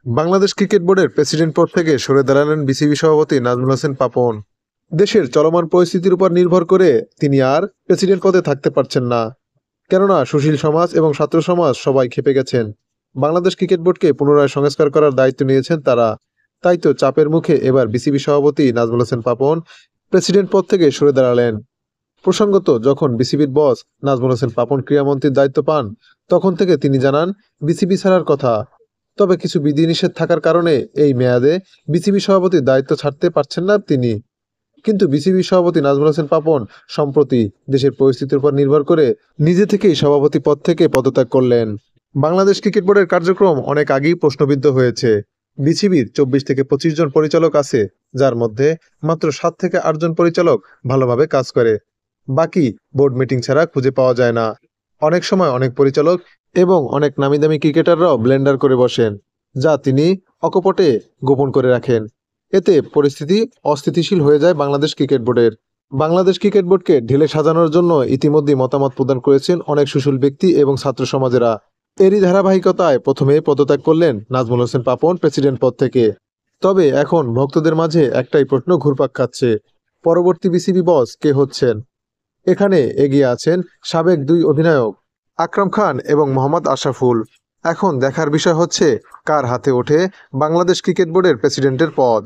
Bangladesh cricket বোর্ডের president পদ থেকে সরে দাঁড়ালেন বিসিবি সভাপতি নাজমুল হোসেন পাপন। দেশের চলমান পরিস্থিতির উপর নির্ভর করে তিনি আর প্রেসিডেন্ট পদে থাকতে পারছেন না। কেননা সুশীল সমাজ এবং ছাত্র সমাজ সবাই খেপে গেছেন। বাংলাদেশ ক্রিকেট বোর্ডকে পুনরায় সংস্কার করার দায়িত্ব নিয়েছেন তারা। তাই তো চাপের মুখে এবার বিসিবি সভাপতি নাজমুল হোসেন পাপন প্রেসিডেন্ট পদ থেকে সরে দাঁড়ালেন। প্রসঙ্গত, যখন বিসিবির বস নাজমুল হোসেন পাপন ক্রীড়ামন্ত্রীর দায়িত্ব পান, তখন থেকে তিনি জানান বিসিবি ছাড়ার কথা। তবে কিছু বিধিনিষেধ থাকার কারণে এই মেয়াদে বিসিবি সভাপতির দায়িত্ব ছাড়তে পারছেন না তিনি। কিন্তু বিসিবি সভাপতি নাজমুল হোসেন পাপন সম্প্রতি দেশের পরিস্থিতির উপর নির্ভর করে নিজে থেকেই সভাপতি পদ থেকে পদত্যাগ করলেন। বাংলাদেশ ক্রিকেট বোর্ডের কার্যক্রম অনেক আগেই প্রশ্নবিদ্ধ হয়েছে। বিসিবির 24 থেকে 25 জন পরিচালক আছে, যার মধ্যে মাত্র 7 থেকে 8 জন পরিচালক ভালোভাবে কাজ করে। বাকি বোর্ড মিটিং ছাড়া খুঁজে পাওয়া যায় না। অনেক সময় অনেক পরিচালক এবং অনেক নামিদামি ক্রিকেটাররাও ব্লেন্ডার করে বসেন, যা তিনি অকপটে গোপন করে রাখেন। এতে পরিস্থিতি অস্থিতিশীল হয়ে যায় বাংলাদেশ ক্রিকেট বোর্ডের। বাংলাদেশ ক্রিকেট বোর্ডকে ঢেলে সাজানোর জন্য ইতিমধ্যেই মতামত প্রদান করেছেন অনেক সুশীল ব্যক্তি এবং ছাত্র সমাজেরা। এরই ধারাবাহিকতায় প্রথমে পদত্যাগ করলেন নাজমুল হোসেন পাপন প্রেসিডেন্ট পদ থেকে। তবে এখন ভক্তদের মাঝে একটাই প্রশ্ন ঘুরপাক খাচ্ছে, পরবর্তী বিসিবি বস কে হচ্ছেন? এখানে এগিয়ে আছেন সাবেক দুই অধিনায়ক আকরাম খান এবং মোহাম্মদ আশরাফুল। এখন দেখার বিষয় হচ্ছে কার হাতে ওঠে বাংলাদেশ ক্রিকেট বোর্ডের প্রেসিডেন্টের পদ।